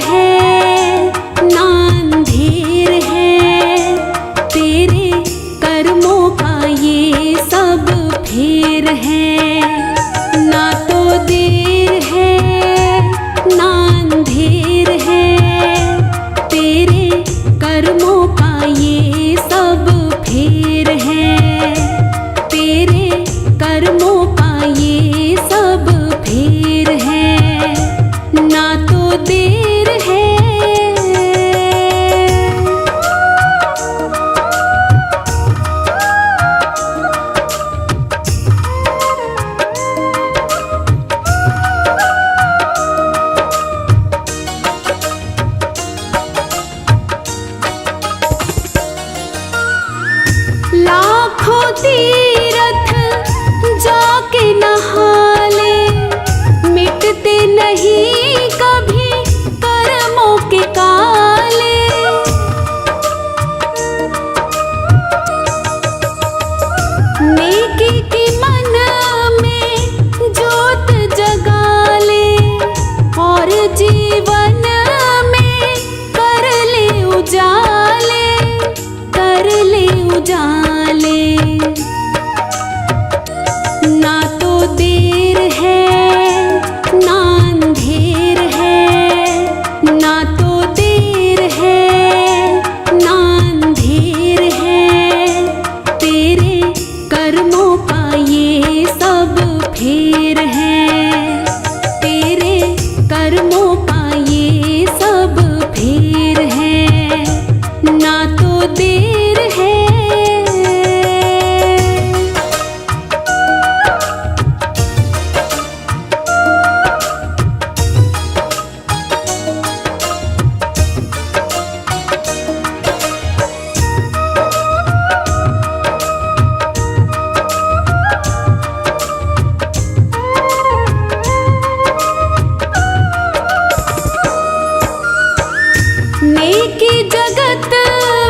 है ना अंधेर है, तेरे कर्मों का ये सब फेर है। ना तो देर है ना अंधेर है, तेरे कर्मों का ये सब फेर है, तेरे कर्मों का ये सब फेर है। ना तो देर है। लाखों तीरथ जाके नहा ले, मिटते नहीं कभी कर्मों के काले। नेकी की मन में जोत जगा ले, और जीवन में कर ले उजाले, कर ले उजाले। ना तो देर है ना अंधेर है, ना तो देर है ना अंधेर है, तेरे कर्मों का ये सब फेर है, तेरे कर्मों का ये सब फेर है। ना तो देर है। नेकी जगत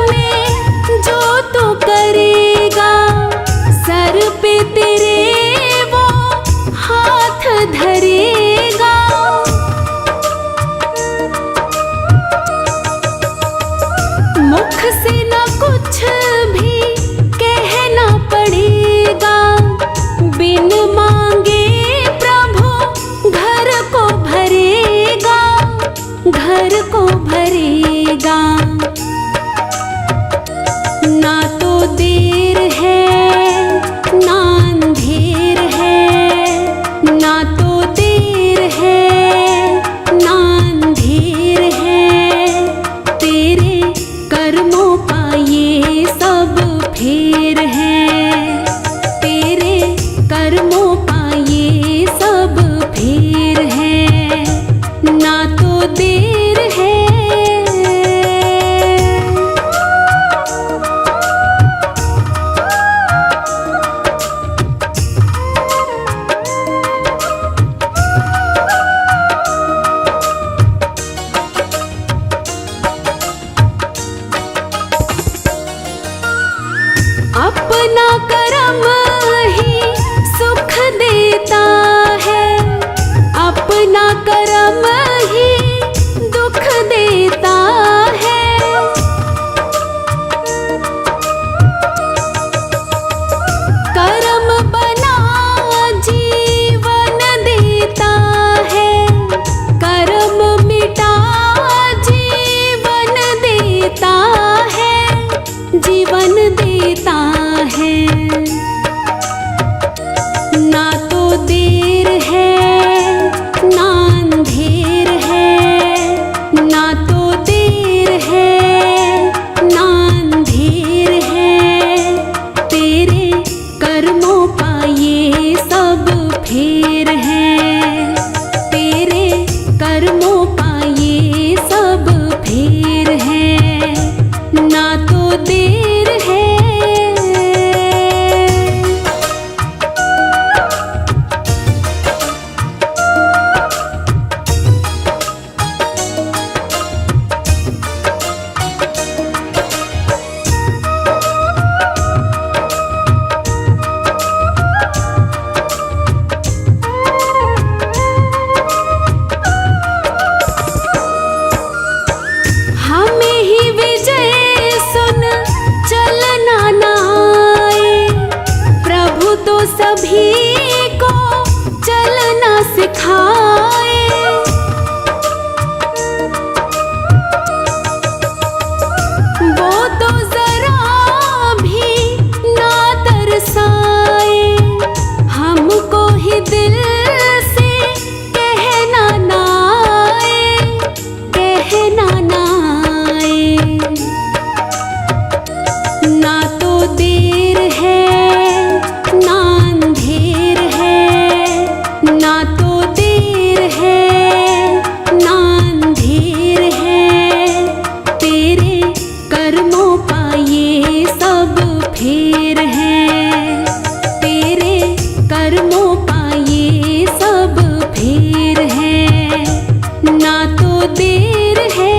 में जो तू करेगा, सर पे तेरे वो हाथ धरेगा। मुख से न कुछ भी कहना पड़ेगा, बिन मांगे प्रभु घर को भरेगा, घर को भरेगा। ना तो देर है ना अंधेर है, ना तो देर है ना अंधेर है, तेरे कर्मों का ये सब फेर है, तेरे कर्मों का ये सब फेर है। ना तो देर है। अपना कर्म ही सुख देता है, अपना कर्म ही देर है।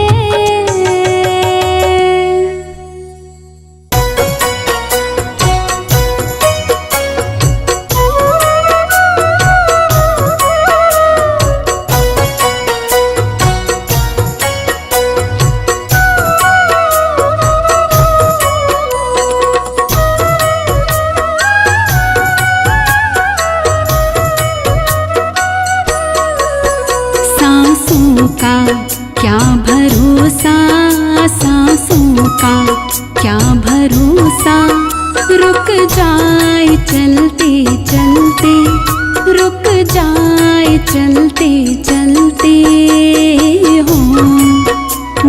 सांसों का क्या भरोसा, सांसों का क्या भरोसा, रुक जाए चलते चलते, रुक जाए चलते चलते हो।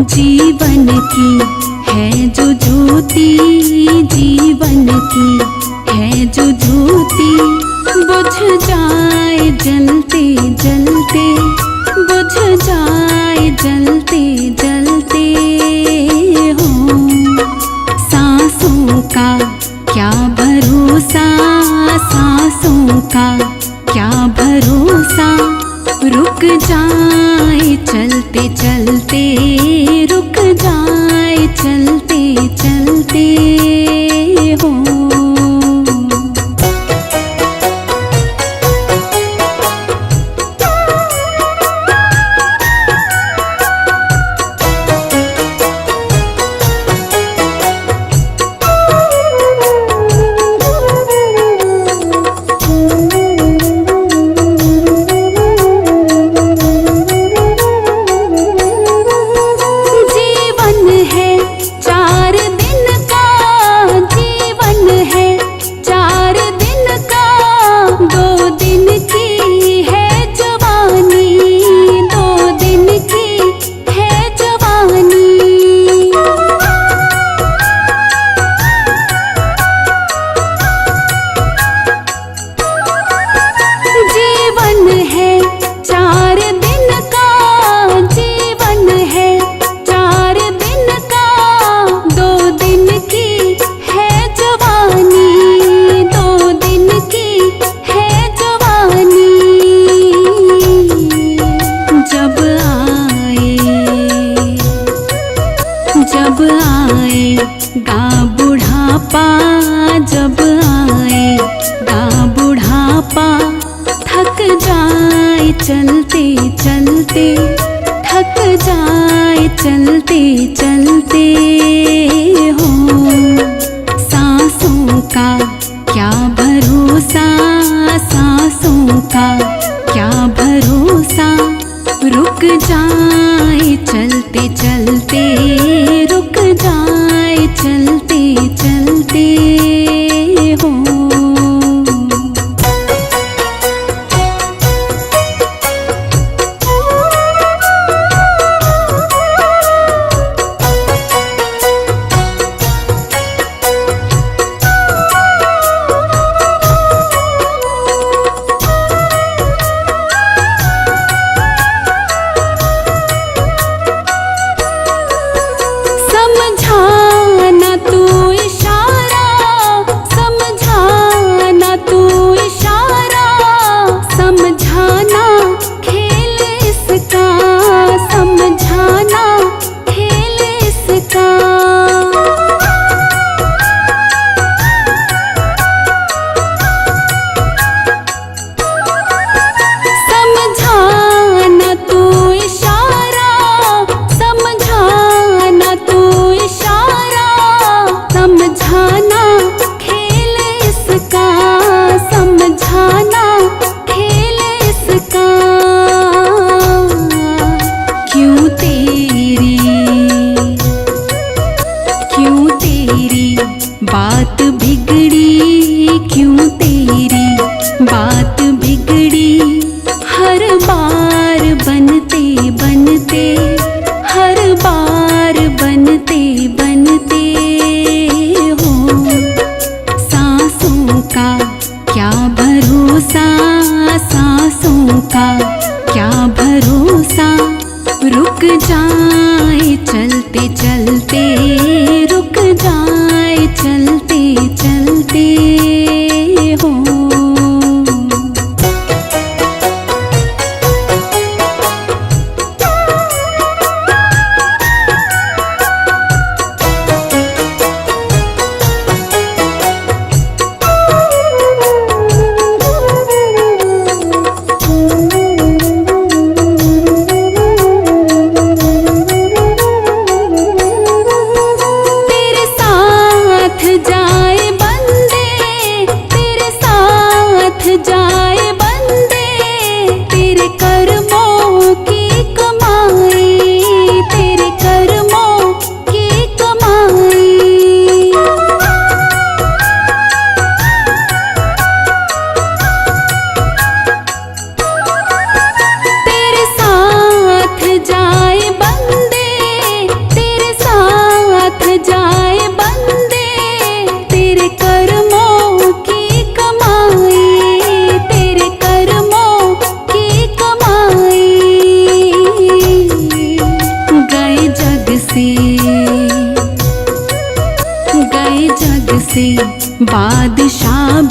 जीवन की है जो ज्योति, जीवन की है जो ज्योति, बुझ जाए जलते जलते, बुझ जाए जलते जलते हो। सांसों का क्या भरोसा, सांसों का क्या भरोसा, रुक जाए चलते चलते, रुक जाए चलते चलते हो। जब आएगा बुढ़ापा, जब आएगा बुढ़ापा, थक जाए चलते चलते, थक जाए चलते चलते हो। सांसों का क्या भरोसा, सांसों का क्या भरोसा, रुक जाए चलते चलते, रुक जाए चलते चलते हो। समझाना तू इशारा, समझाना तू इशारा, समझाना खेल इसका, समझाना खेल इसका। समझाना तू इशारा, समझाना तू इशारा, समझाना खेल इसका, समझाना खेल इसका। क्यों तेरी, क्यों तेरी बात बिगड़ी, क्यों तेरी बात बिगड़ी, हर बार बनते बनते, हर बार बनते बनते हो। सांसों का क्या भरोसा, सांसों का क्या भरोसा, रुक जाए चलते चलते, रुक जाए चलते चलते हो।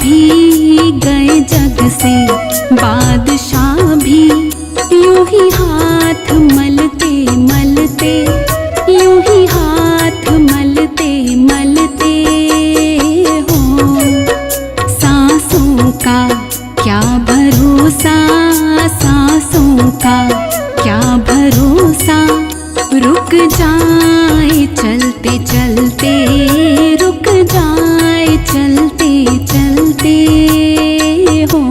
भी गए जग से, बादशाह भी यूं ही हाथ मलते मलते, यूं ही हाथ मलते मलते हो। सांसों का क्या भरोसा, सांसों का क्या भरोसा, रुक जाए चलते चलते, रुक जाए चलते चलते हो।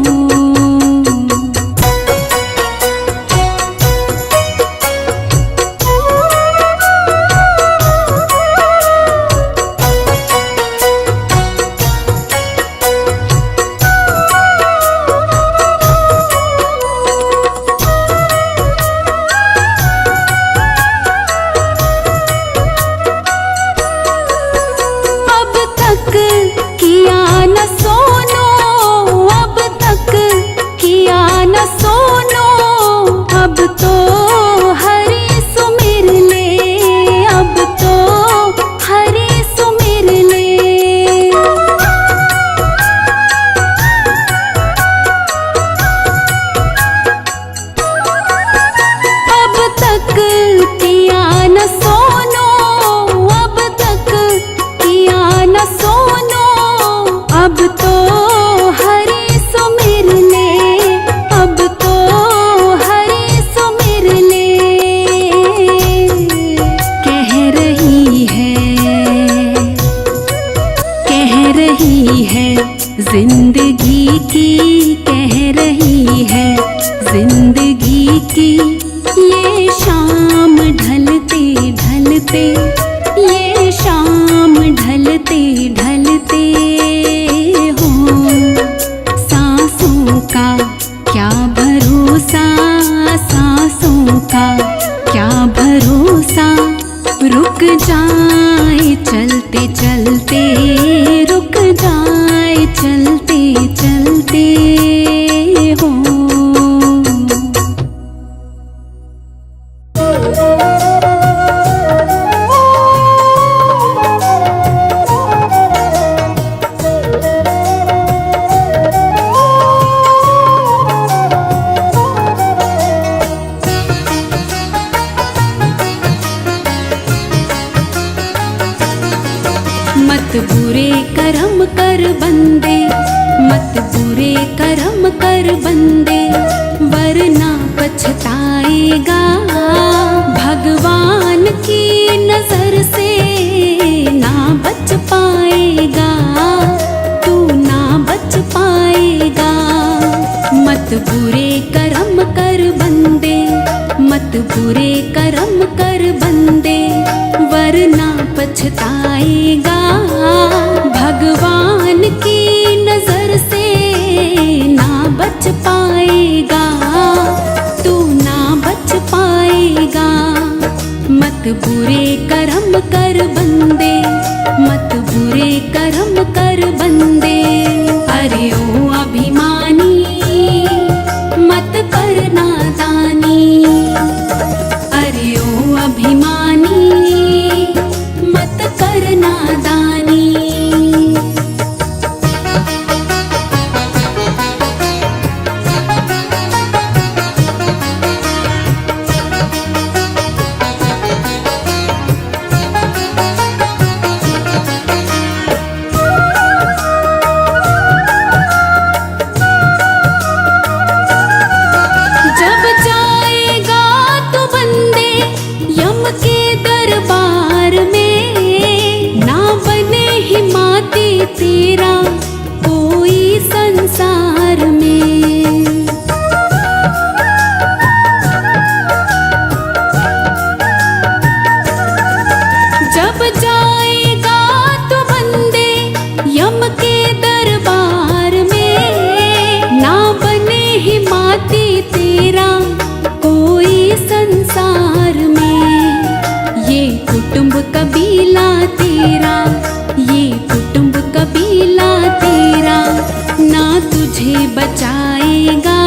अब तो हरि सुमिर ले, अब तो हरि सुमिर ले। अब तक किया न सोनो, अब तक किया न सोनो, अब तो हरि सुमिर ले, अब तो जिंदगी की कह रही है, जिंदगी की ये शाम ढलते ढलते, ये शाम ढलते ढलते हो। सांसों का क्या भरोसा, सांसों का क्या भरोसा, रुक जाए चलते चलते, रुक जाए चलते चलते हो। मत बुरे कर्म कर बंदे, मत बुरे कर्म कर बंदे, वरना पछताएगा। भगवान की नजर से ना बच पाएगा, तू ना बच पाएगा। मत बुरे कर्म कर बंदे, मत बुरे कर्म कर बंदे, वरना पछताएगा। भगवान की नजर से ना बच पाएगा, तू ना बच पाएगा। मत बुरे कर्म कर बंदे, मत बुरे कर्म कर बंदे। अरे ओ अभिमानी मत कर नादानी, अरे ओ अभिमानी मत कर नादानी। जब जाएगा तो बंदे यम के दरबार में, ना बने हिमाती तेरा कोई संसार में। जब जाएगा तो बंदे यम के दरबार में, ना बने हिमाती तेरा कोई संसार में। ये कुटुंब कबीला तेरा, ये कुटुंब कबीला तेरा ना तुझे बचाएगा।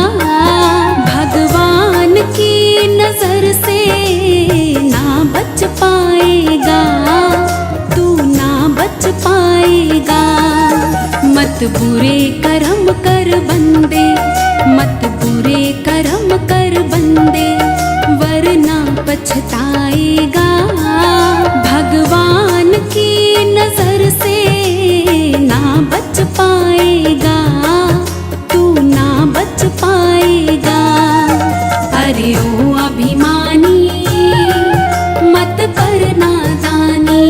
भगवान की नजर से ना बच पाएगा, तू ना बच पाएगा। मत मत बुरे कर्म कर बंदे, मत बुरे कर्म कर बंदे, वरना पछताएगा। भगवान की नजर से ना बच पाएगा, तू ना बच पाएगा। अरे ओ अभिमानी मत कर नादानी,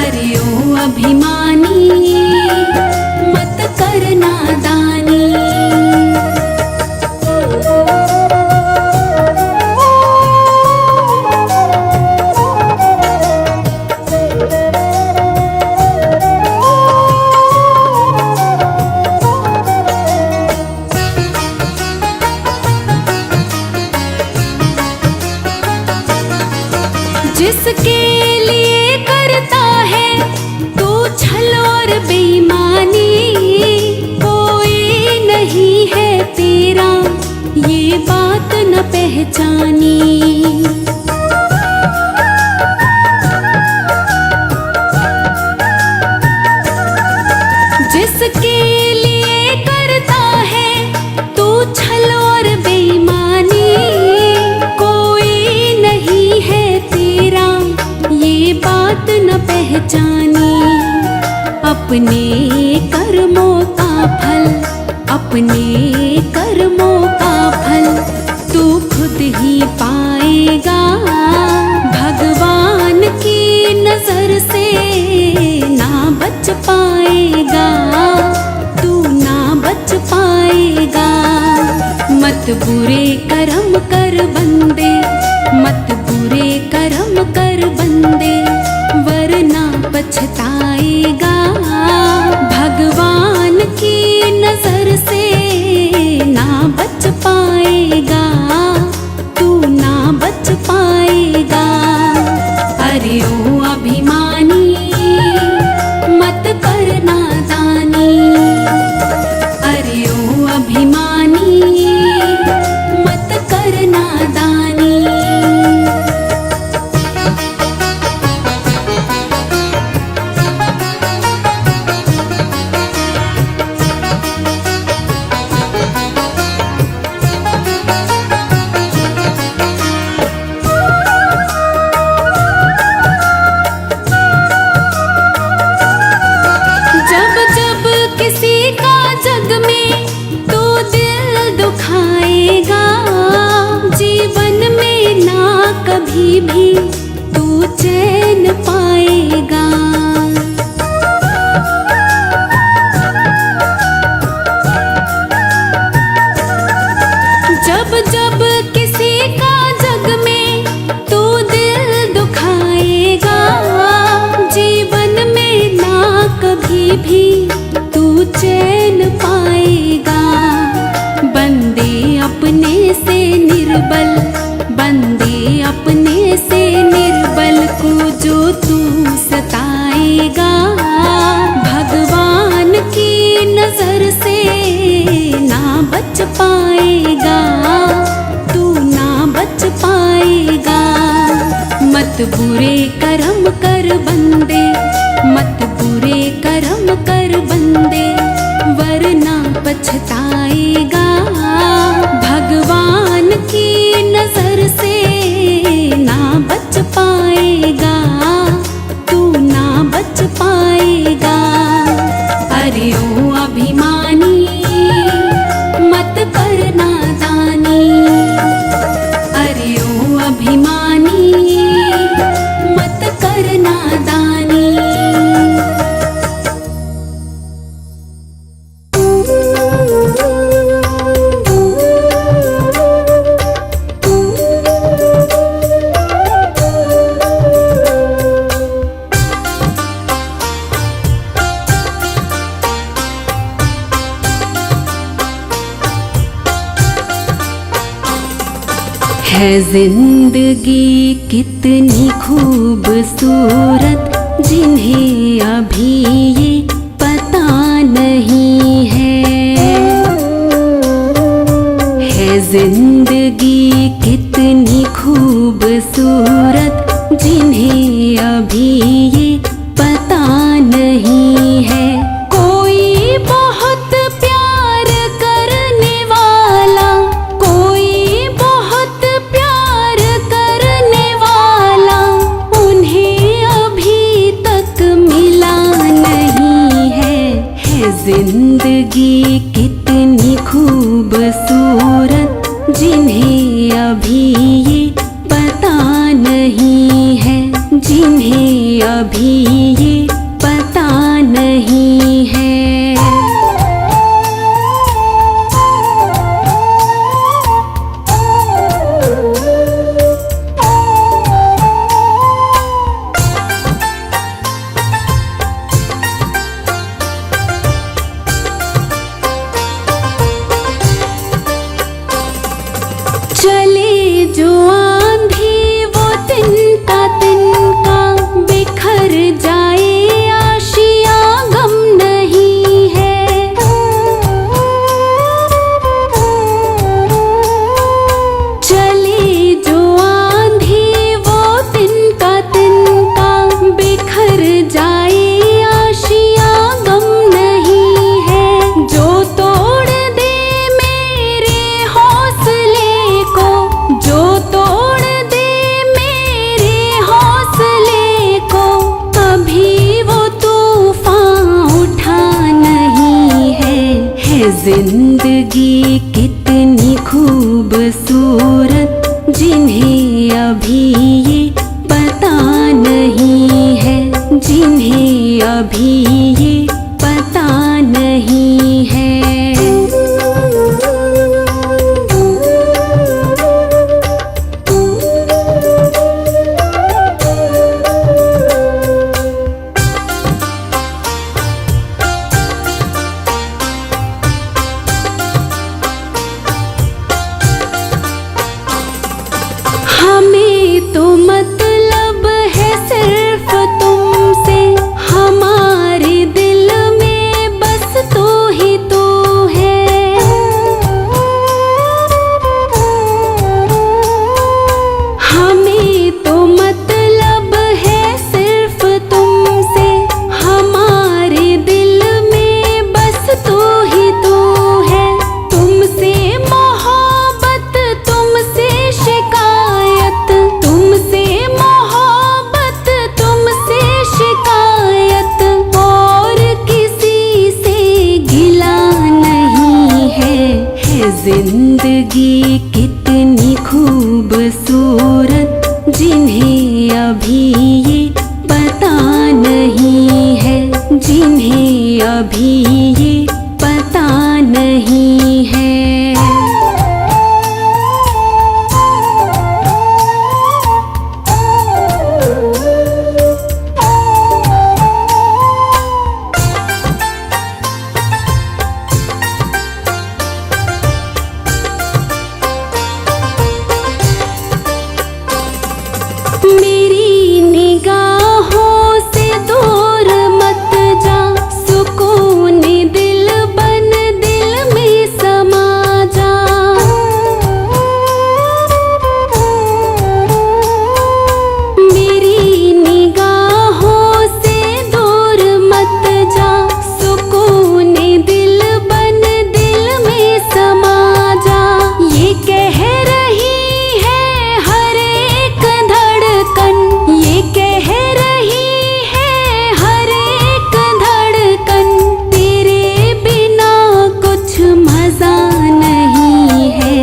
अरे ओ अभिमानी मत कर नादानी। जिसके लिए करता है तू छल और बेईमानी, कोई नहीं है तेरा ये बात न पहचानी। जिसके लिए करता है तू छल और बेईमानी, कोई नहीं है तेरा ये बात न पहचानी। अपने कर्मों का फल, अपने कर्मों का फल तू खुद ही पाएगा। भगवान की नजर से ना बच पाएगा, तू ना बच पाएगा। मत बुरे कर्म कर बंदे, मत बुरे कर्म कर बंदे, वरना पछताएगा। भगवान की नजर से ना बच पाएगा, तू ना बच पाएगा। अरे ओ अभिमानी मत कर नादानी, अरे ओ अभिमानी मत कर नादानी। जब जब किसी का जग में तू दिल दुखाएगा, जीवन में ना कभी भी तू चैन पाएगा। जब जब किसी का जग में तू दिल दुखाएगा, जीवन में ना कभी भी तू चैन पाएगा। बंदे अपने से निर्बल, बंदे अपने से निर्बल को जो तू सताएगा। भगवान की नजर से ना बच पाएगा, तू ना बच पाएगा। मत बुरे कर्म कर बंदे, मत बुरे कर्म कर बंदे, वरना पछताएगा। भगवान की नजर से ना बच पाएगा, तू ना बच पाएगा। अरे ओ अभिमानी मत कर नादानी, अरे ओ अभिमानी मत कर नादानी। है जिंदगी कितनी खूबसूरत, जिन्हें अभी ये पता नहीं है। जिंदगी कितनी खूबसूरत, जिन्हें अभी ये पता नहीं है। कोई जिंदगी कितनी खूबसूरत, जिन्हें अभी ये पता नहीं है, जिन्हें अभी ये पता नहीं है। चले जो आंधी वो तिनका तिनका, बिखर जाए आशिया गम नहीं है। चले जो आंधी वो तिनका तिनका, बिखर जाए आशिया गम नहीं है। जो तोड़ दे मेरे हौसले को, जो तोड़ दे मेरे हौसले को, कभी वो तूफान उठा नहीं है। जिंदगी कितनी खूबसूरत, जिन्हें अभी ये पता नहीं है, जिन्हें अभी ये पता नहीं है। हमें तो मतलब है सिर्फ तुमसे, हमारे दिल में बस तू ही तू है। हमें तो मतलब है सिर्फ तुमसे, हमारे दिल में बस तू ही तू है। तुमसे मोहब्बत, तुमसे शिकायत, तुमसे मोहब्बत, तुमसे शिकायत, और किसी से गिला नहीं है। जिंदगी कितनी खूबसूरत, जिन्हें अभी ये पता नहीं है, जिन्हें अभी ये पता नहीं है। मेरी निगाहों से दूर मत जा, सुकून दिल बन दिल में समा जा। मेरी निगाहों से दूर मत जा, सुकून दिल बन दिल में समा जा। ये कह रही है हर एक धड़कन, ये कह रही है हर एक धड़कन, तेरे बिना कुछ मजा नहीं है।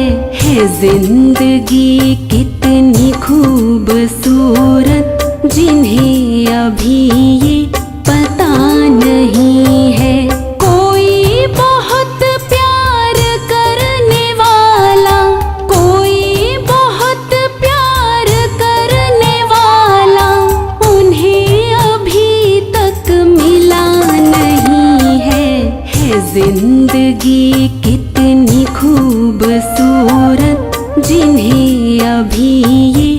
जिंदगी कितनी खूबसूरत, जिन्हें अभी ये पता नहीं है। कोई बहुत प्यार करने वाला, कोई बहुत प्यार करने वाला, उन्हें अभी तक मिला नहीं है। जिंदगी कितनी खूबसूरत, जिन्हें अभी ये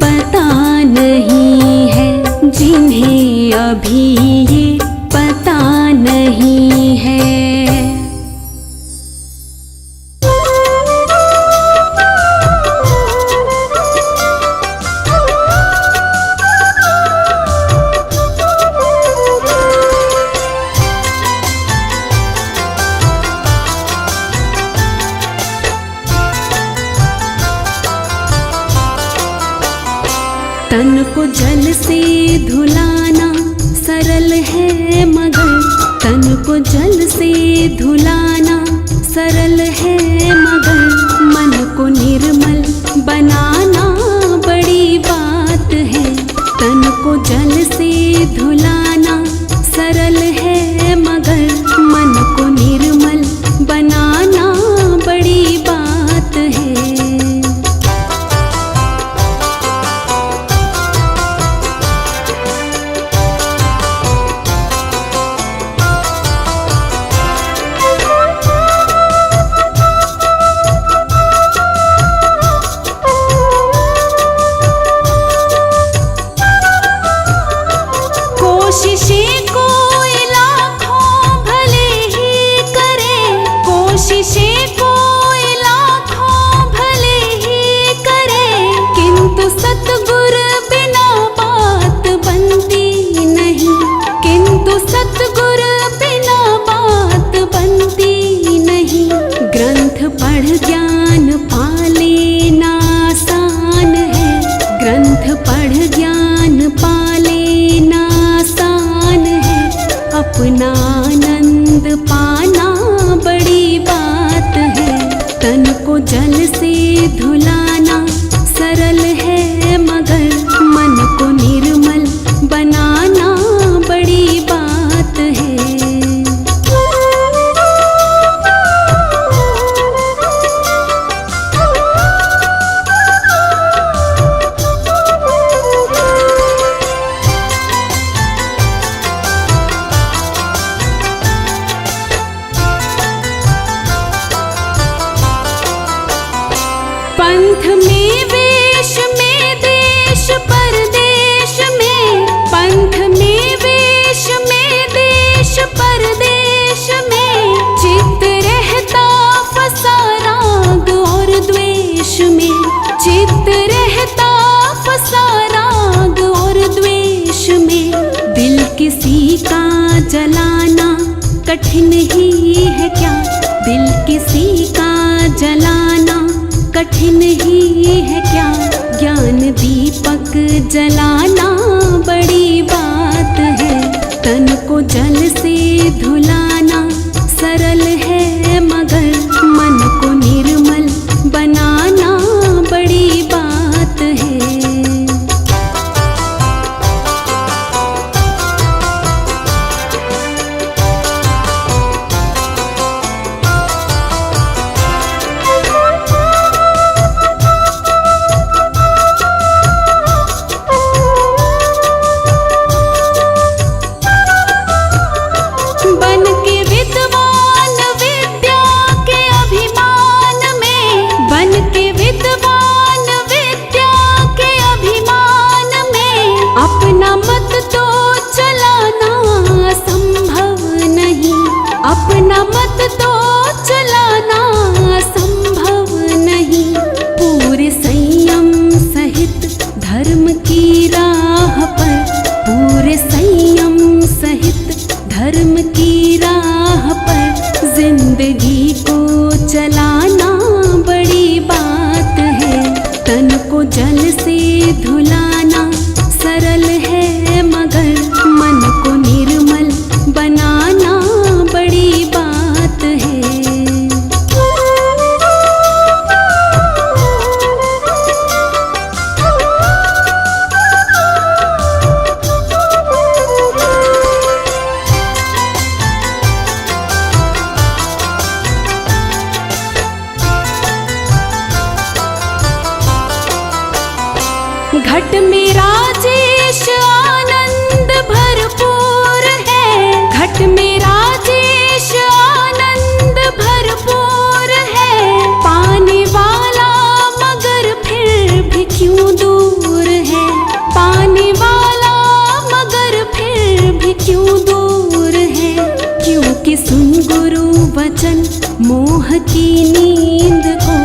पता नहीं है, जिन्हें अभी ये पता नहीं है। तन को जल से धुलाना सरल है, मगर तन को को जल से धुलाना सरल है मगर मन को निर्मल बनाना बड़ी बात है। तन को जल से धुलाना सरल है मगर मन को निर्मल बनाना बड़ी बात है। कोशिशें कोई लाखों भले ही करे, कोशिशें कोई लाखों भले ही करे, किंतु सतगुर बिना बात बनती नहीं, किंतु सतगुर बिना बात बनती नहीं। ग्रंथ पढ़ ज्ञान पा लेना आसान है, ग्रंथ पढ़ ज्ञान पा लेना आसान है, अपना आनंद पाना बड़ी बात है। तन को जल से धुलाना सरल है मगर मन को निर्मल बनाना बड़ी बात है। पंथ में वेश में देश परदेश में, पंथ में वेश में देश परदेश में, चित्त रहता फंसा राग और द्वेष में, चित्त रहता फंसा राग और द्वेष में। दिल किसी का जलाना कठिन ही है क्या, दिल किसी का जलाना कठिन ही है क्या, ज्ञान दीपक जलाना बड़ी बात है। तन को जल से धुलाना सरल है मगर मन को निर्मल बनाना बड़ी बात है। बन के विद्वान विद्या के अभिमान में, बन के विद्वान विद्या के अभिमान में, अपना मत तो चलाना संभव नहीं, अपना मत तो चलाना संभव नहीं। पूरे संयम सहित धर्म की राह पर, पूरे संयम सहित धर्म की राह पर जिंदगी को चलाना बड़ी बात है। तन को जल से धुलाना सरल है मगर मन को निर्मल बनाना बड़ी बात है। घट में राजेश आनंद भरपूर है, घट में राजेश आनंद भरपूर है, पाने वाला मगर फिर भी क्यों दूर है, पाने वाला मगर फिर भी क्यों दूर है। क्योंकि सुन गुरु वचन मोह की नींद को,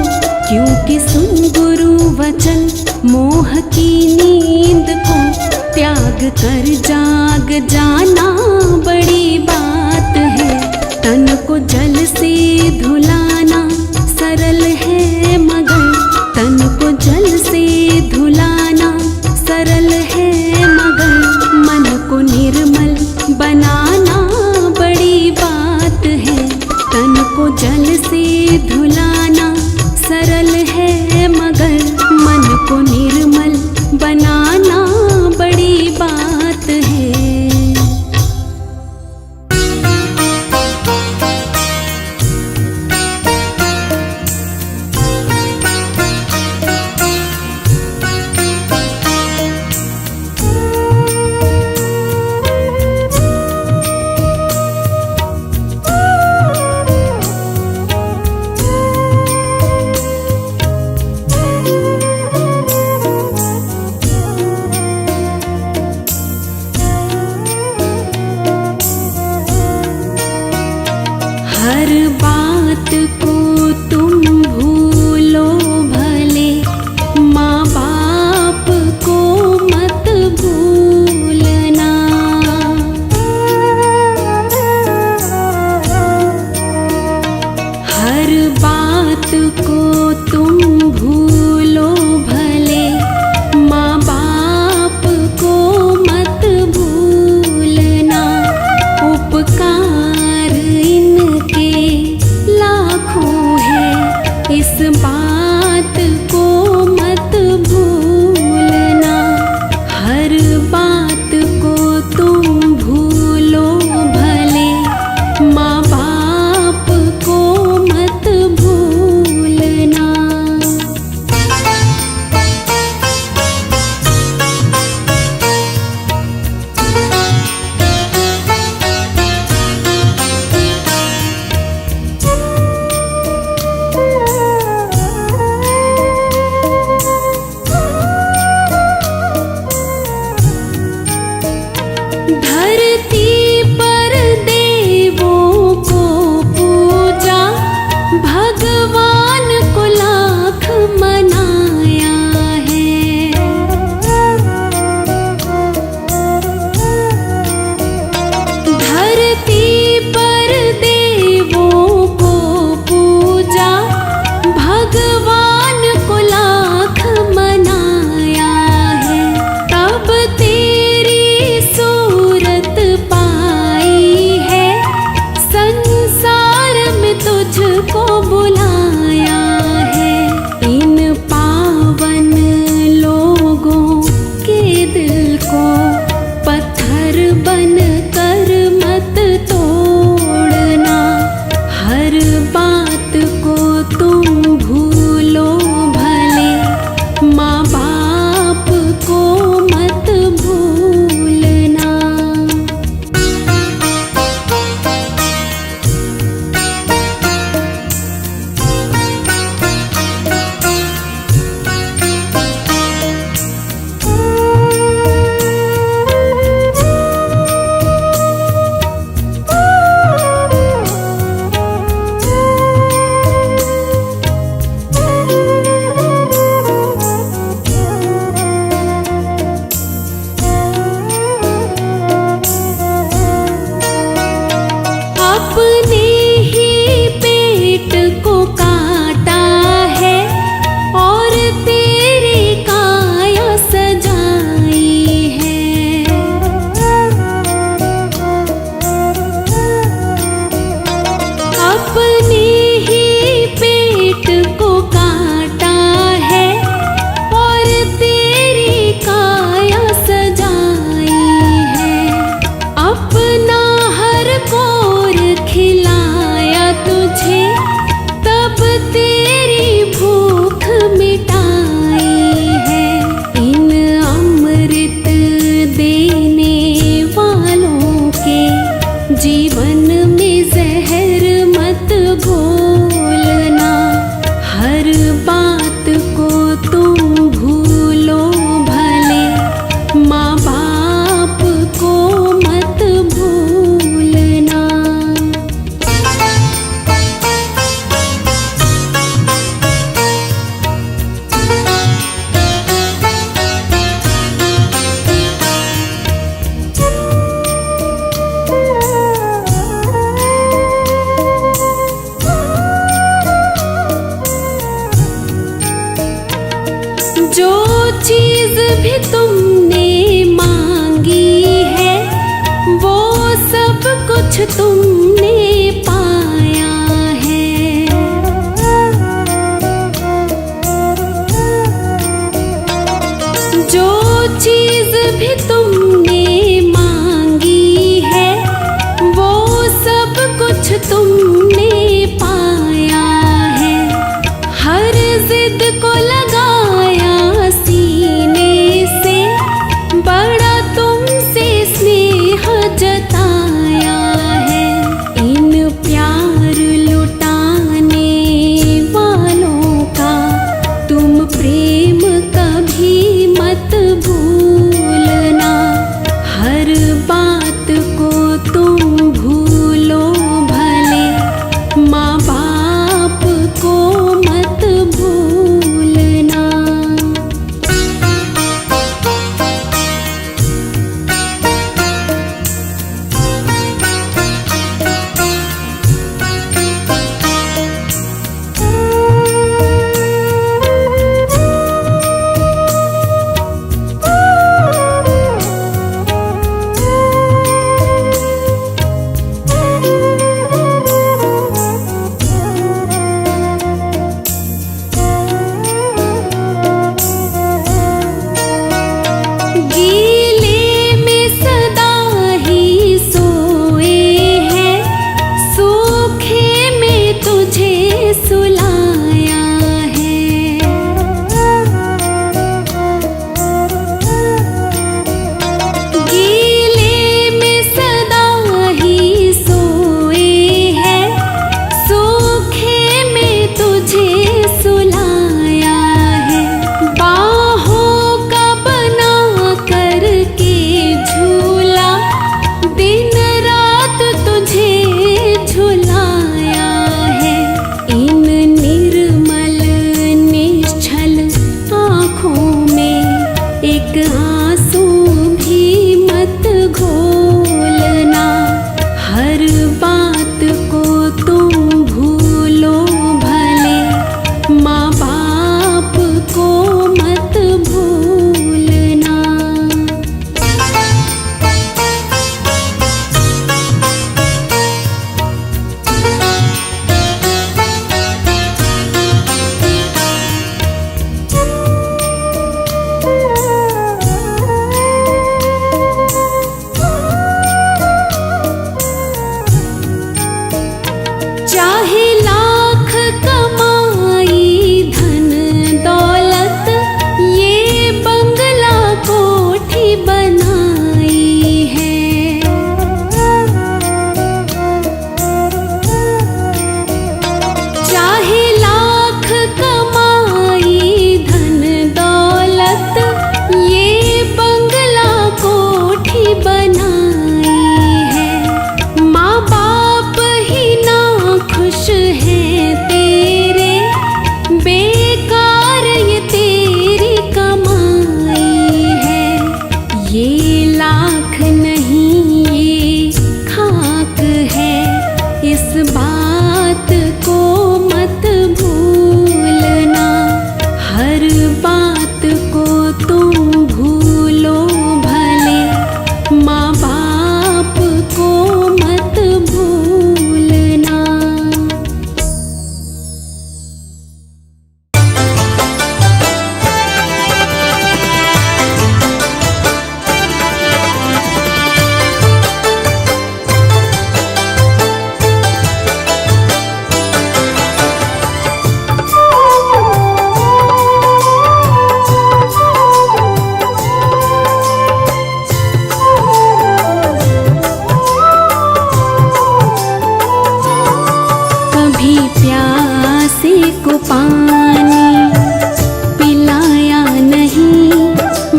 क्योंकि सुन गुरु वचन मोह की नींद को त्याग कर जाग जाना बड़ी बात है। तन को जल से धुलाना सरल है मगर, तन को जल से धुलाना सरल है मगर मन को निर्मल बनाना बड़ी बात धरती पर देवों को पूजा, भगवान को लाख मनाया है। धरती पर देवों को पूजा, भगवान को लाख मनाया है। तब तेरी सूरत पाई है, संसार में तुझको बुलाया है। इन पावन लोगों के दिल को पत्थर बन कर मत तोड़ना। हर बात को तुम भूलो भले, माँ बाप को मत भूलना। अपने ही पेट को काटा है और तेरी काया सजाई है। अपने ही पेट को काटा है और तेरी काया सजाई है। अपना हर कोर खिलाया तुझे, तब तेरी भूख मिटाई है। इन अमृत देने वालों के जीवन में जहर मत घोलना। हर बात को तुम भूलो भले, माँ बाप को मत भूलना। जो चीज भी तुमने मांगी है, वो सब कुछ तुमने पाया है। जो चीज भी तुमने मांगी है, वो सब कुछ तुमने पाया है। हर जिद को लगाया सीने से, बड़ा तुमसे स्नेह जताया है। पानी पिलाया नहीं,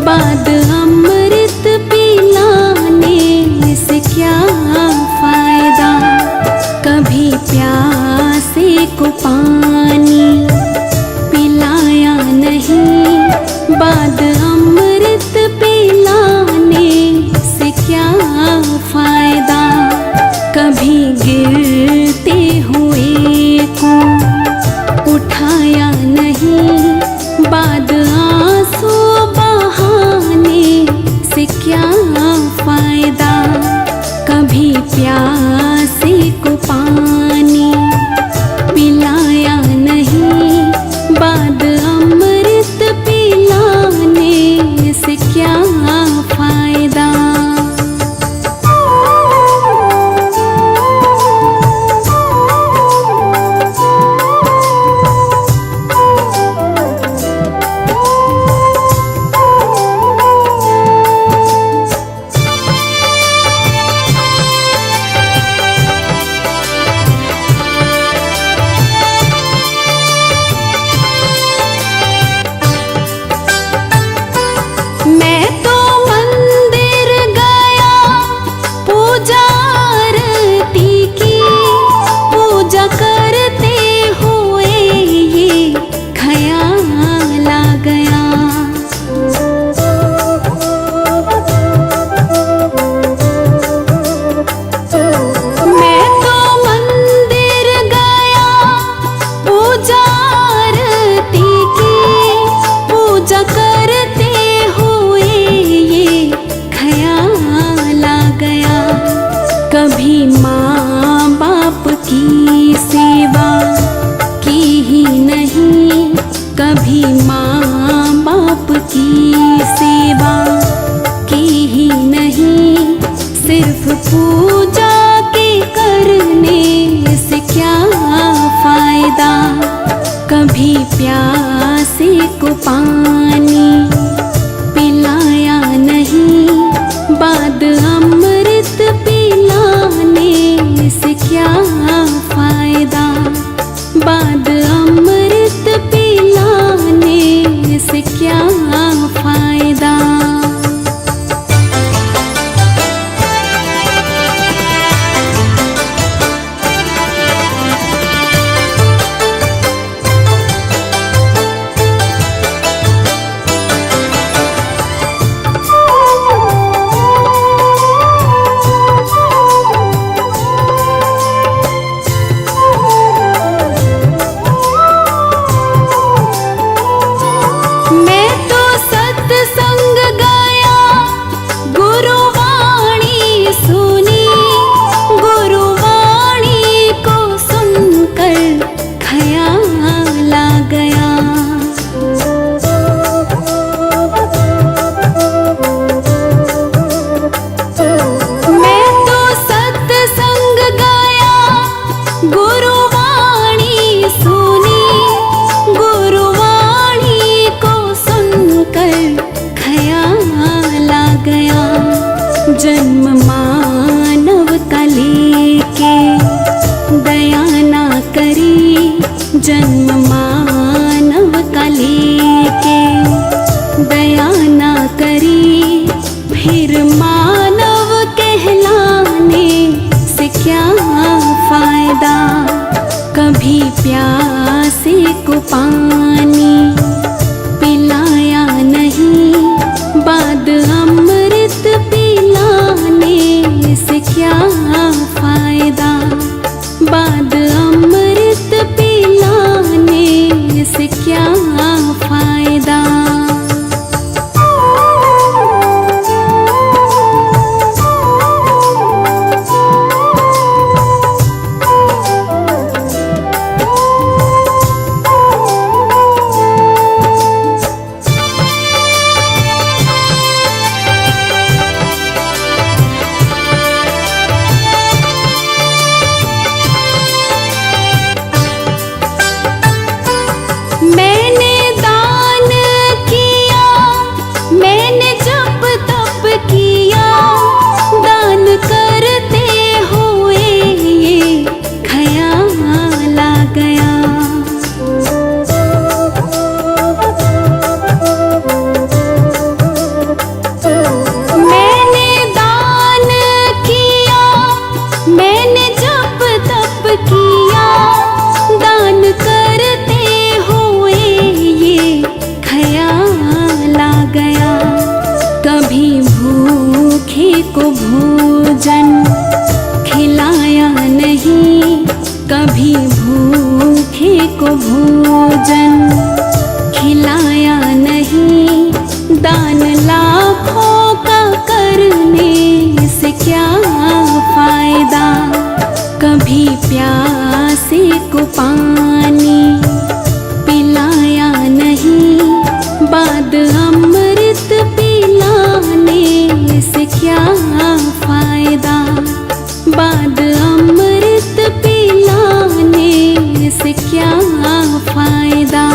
बाद अमृत पिलाने से क्या फायदा। कभी प्यासे को पानी पिलाया नहीं, बाद अमृत पिलाने से क्या फायदा। कभी गिरते हुए को उठाया नहीं, बाद आंसू बहाने से क्या फायदा। कभी प्यासे को पानी पिलाया नहीं, बाद अमृत पिलाने से क्या फायदा। मैं तो मंदिर गया पूजा आरती की, पूजा करते हुए ये ख्याल आ गया। मैं तो मंदिर गया पूजा आरती की, पूजा करते ख्याल आ गया। कभी माँ बाप की सेवा की ही नहीं, कभी माँ बाप की सेवा की ही नहीं। सिर्फ पूजा के करने से क्या फायदा। कभी प्यासे को पानी पिलाया नहीं, बाद अमृत पिलाने से क्या फायदा। बाद अमृत पिलाने से क्या फायदा। मैं तो सत्संग गया गुरुवाणी सुनी, गुरुवाणी को सुनकर ख्याल आ गया। मैं तो सत्संग गया गुरुवाणी सुनी, गुरुवाणी को सुनकर ख्याल आ गया। जन्म मानव का लेके दया ना करी, जन्म मानव का लेके दया ना करी। फिर मानव कहलाने से क्या फायदा। कभी प्यासे को पानी पिलाया नहीं, बाद अमृत पिलाने से क्या फायदा। बाद अमृत पिलाने से क्या फायदा। को भोजन खिलाया नहीं, कभी भूखे को भोजन खिलाया नहीं। दान लाखों का करने से क्या फायदा, कभी प्यासे को पानी पिलाया नहीं। बाद अमृत पिलाने से क्या फायदा, बाद अमृत पिलाने से क्या फायदा।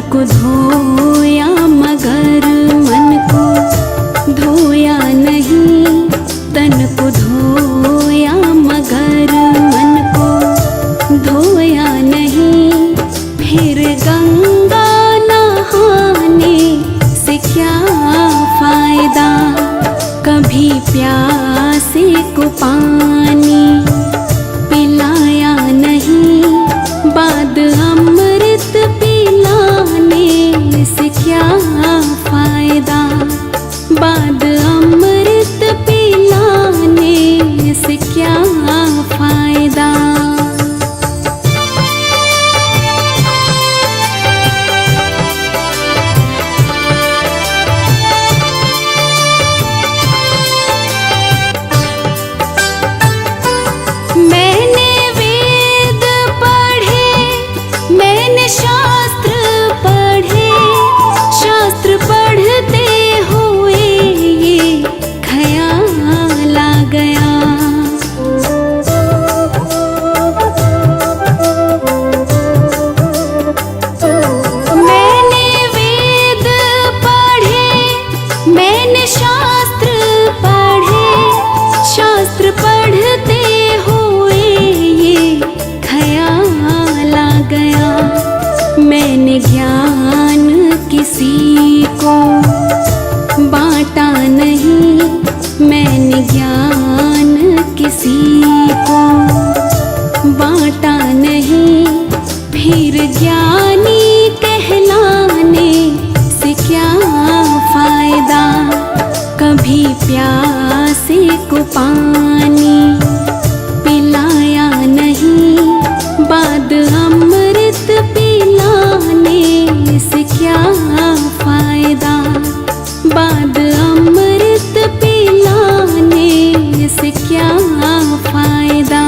को धोया मगर मन को धोया नहीं, तन को धोया मगर मन को धोया नहीं। फिर गंगा नहाने से क्या फायदा, कभी प्यासे को पानी पिलाया नहीं। बाद अमृत पिलाने से क्या फायदा, बाद अमृत पिलाने से क्या फायदा। मैंने वेद पढ़े, मैंने शास्त्र पढ़े, शास्त्र पढ़ते हुए ये ख्याल आ गया। मैंने वेद पढ़े, मैंने शास्त्र पढ़े, शास्त्र पढ़ते हुए ये ख्याल आ गया। मैंने ज्ञान किसी को बांटा नहीं, मैंने ज्ञान किसी को बांटा नहीं। फिर ज्ञानी कहलाने से क्या फायदा, कभी प्यासे को पानी पिलाया नहीं। बाद अमृत पिलाने से क्या फायदा, बाद अमृत पिलाने से क्या फायदा।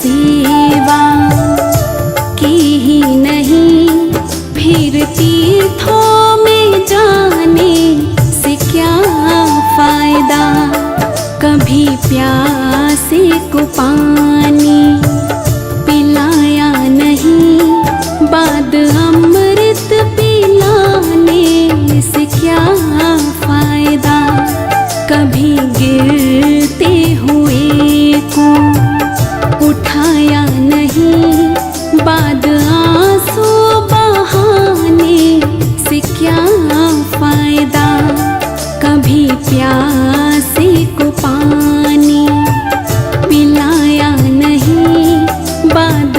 सेवा की ही नहीं, फिर तीर्थों में जाने से क्या फायदा। कभी प्यासे को पानी पिलाया नहीं, बाद अमृत पिलाने से क्या फायदा। कभी गिरते हुए को उठाया नहीं, बाद आंसू बहाने से क्या फायदा। कभी प्यासे को पानी पिलाया नहीं, बाद